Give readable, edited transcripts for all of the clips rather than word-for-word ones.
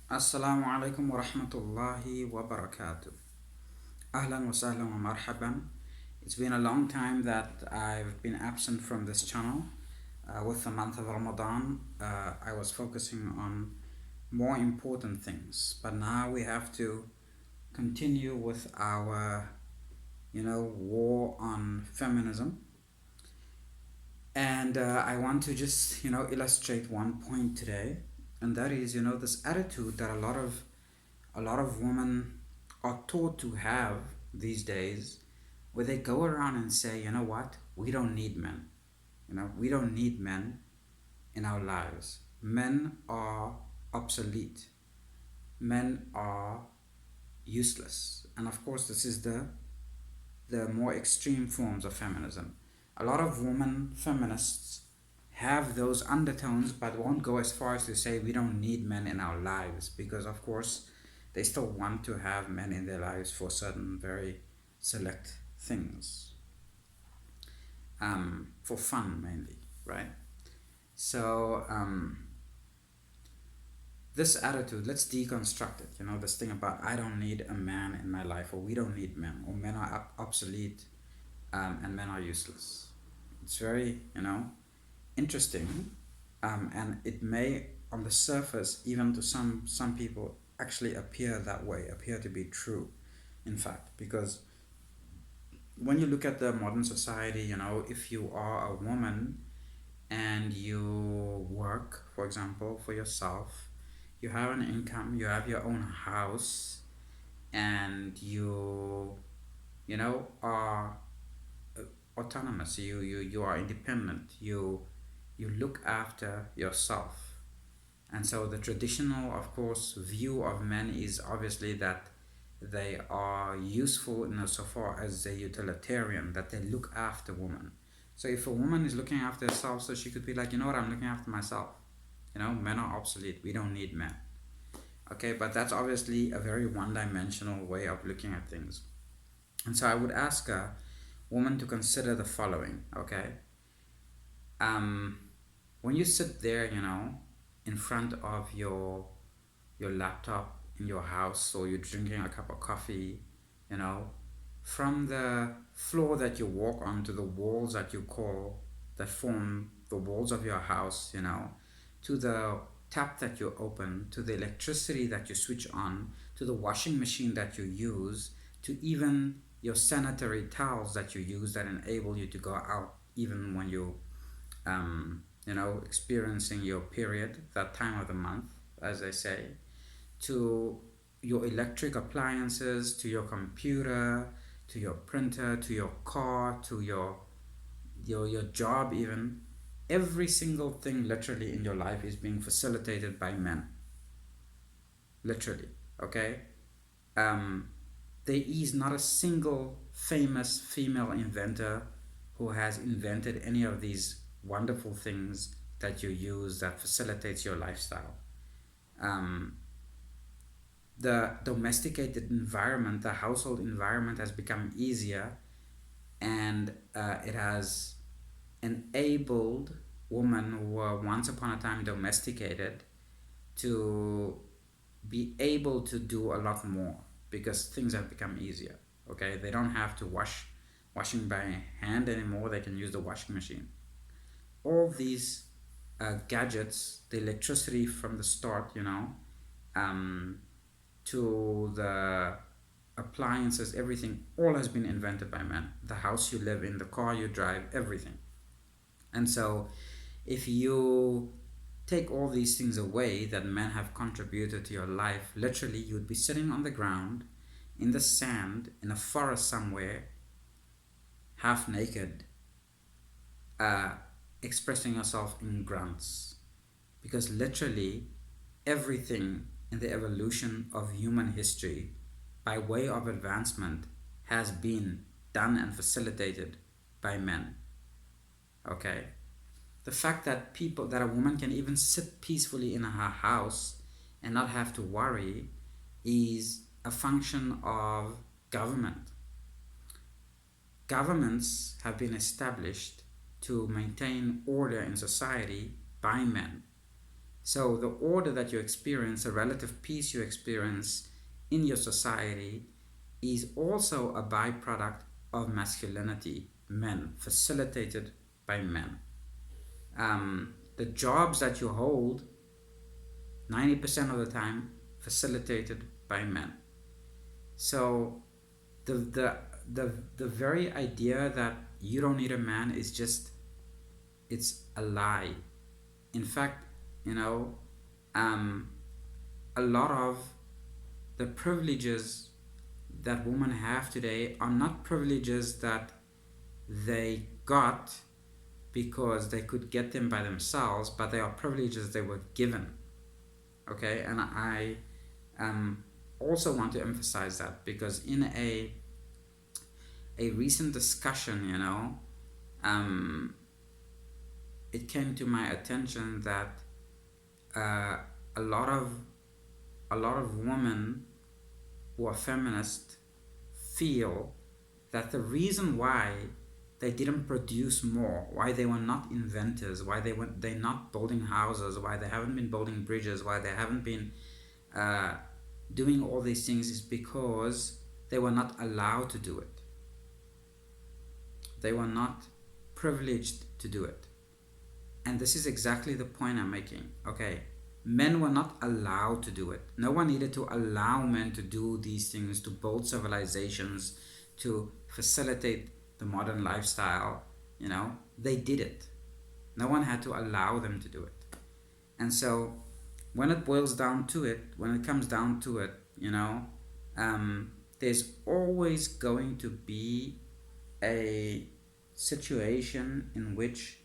Assalamu alaikum wa rahmatullahi wa barakatuh. Ahlan wa sahlan wa marhaban. It's been a long time that I've been absent from this channel. With the month of Ramadan, I was focusing on more important things, but now we have to continue with our, war on feminism. And I want to just, illustrate one point today, and that is, this attitude that a lot of women are taught to have these days, where they go around and say, you know what, we don't need men. We don't need men in our lives. Men are obsolete. Men are useless. And of course, this is the more extreme forms of feminism. A lot of women feminists have those undertones but won't go as far as to say we don't need men in our lives, because of course they still want to have men in their lives for certain very select things, for fun mainly, right? So this attitude, let's deconstruct it. This thing about I don't need a man in my life, or we don't need men, or men are obsolete, and men are useless. It's very, interesting, and it may, on the surface, even to some people, actually appear that way, appear to be true, in fact, because when you look at the modern society, if you are a woman and you work, for example, for yourself, you have an income, you have your own house, and are autonomous, you are independent, you look after yourself. And so the traditional, of course, view of men is obviously that they are useful in so far as a utilitarian, that they look after women. So if a woman is looking after herself, so she could be like, you know what, I'm looking after myself. Men are obsolete, we don't need men. Okay, but that's obviously a very one-dimensional way of looking at things. And so I would ask a woman to consider the following, okay? um, when you sit there, in front of your laptop in your house, or you're drinking a cup of coffee, you know, from the floor that you walk on to the walls that form the walls of your house, to the tap that you open, to the electricity that you switch on, to the washing machine that you use, to even your sanitary towels that you use that enable you to go out even when experiencing your period, that time of the month, as I say, to your electric appliances, to your computer, to your printer, to your car, to your job even. Every single thing literally in your life is being facilitated by men. Literally, okay? There is not a single famous female inventor who has invented any of these wonderful things that you use that facilitates your lifestyle. The domesticated environment, the household environment, has become easier, and it has enabled women who were once upon a time domesticated to be able to do a lot more, because things have become easier. Okay, they don't have to washing by hand anymore, they can use the washing machine. All these gadgets, the electricity from the start, to the appliances, everything, all has been invented by men. The house you live in, the car you drive, everything. And so if you take all these things away that men have contributed to your life, literally you'd be sitting on the ground, in the sand, in a forest somewhere, half naked, expressing yourself in grunts. Because literally everything in the evolution of human history, by way of advancement, has been done and facilitated by men. Okay? The fact that a woman can even sit peacefully in her house and not have to worry is a function of government. Governments have been established to maintain order in society by men. So the order that you experience, the relative peace you experience in your society, is also a byproduct of masculinity, men, facilitated by men. The jobs that you hold, 90% of the time, facilitated by men. So the very idea that you don't need a man is just, it's a lie. In fact, you know, a lot of the privileges that women have today are not privileges that they got because they could get them by themselves, but they are privileges they were given. Okay, and I also want to emphasize that, because in a recent discussion, it came to my attention that a lot of women who are feminist feel that the reason why they didn't produce more, why they were not inventors, why they're not building houses, why they haven't been building bridges, why they haven't been doing all these things, is because they were not allowed to do it. They were not privileged to do it. And this is exactly the point I'm making. Okay, men were not allowed to do it. No one needed to allow men to do these things, to build civilizations, to facilitate the modern lifestyle. They did it. No one had to allow them to do it. And so when it boils down to it, when it comes down to it, there's always going to be a situation in which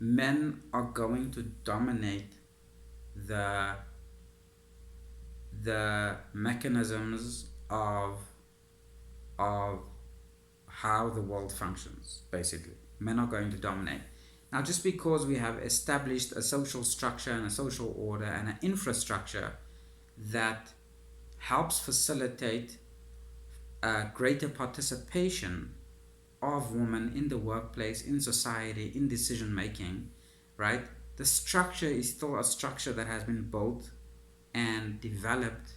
men are going to dominate the mechanisms of how the world functions. Basically, men are going to dominate. Now, just because we have established a social structure and a social order and an infrastructure that helps facilitate greater participation of women in the workplace, in society, in decision making, right? The structure is still a structure that has been built and developed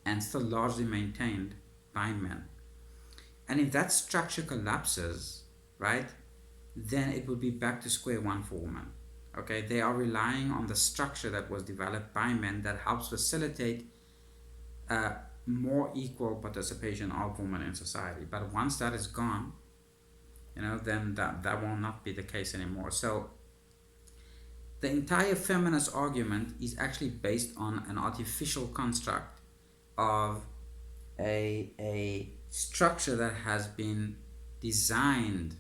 and still largely maintained by men. And if that structure collapses, right, then it will be back to square one for women. Okay, they are relying on the structure that was developed by men that helps facilitate more equal participation of women in society. But once that is gone, then that will not be the case anymore. So the entire feminist argument is actually based on an artificial construct of a structure that has been designed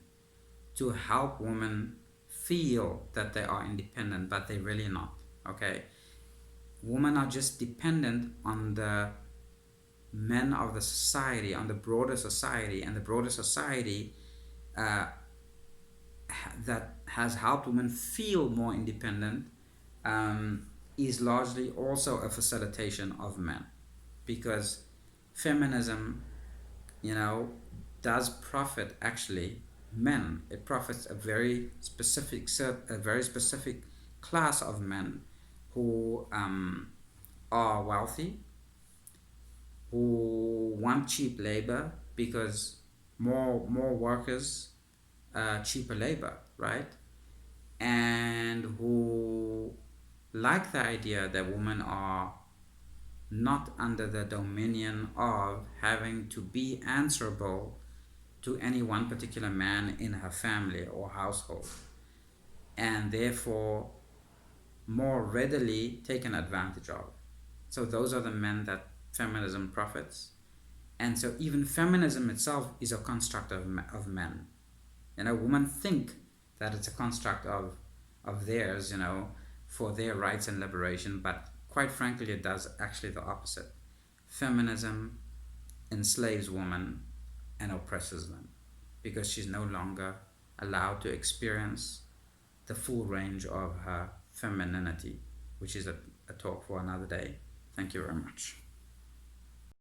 to help women feel that they are independent, but they're really not. Okay, women are just dependent on the men of the society, on the broader society, and the broader society that has helped women feel more independent is largely also a facilitation of men, because feminism, does profit actually men. It profits a very specific class of men who are wealthy, who want cheap labor, because more workers, cheaper labor, right? And who like the idea that women are not under the dominion of having to be answerable to any one particular man in her family or household, and therefore more readily taken advantage of. So those are the men that feminism profits. And so even feminism itself is a construct of men. Women think that it's a construct of theirs, for their rights and liberation, but quite frankly, it does actually the opposite. Feminism enslaves women and oppresses them, because she's no longer allowed to experience the full range of her femininity, which is a talk for another day. Thank you very much.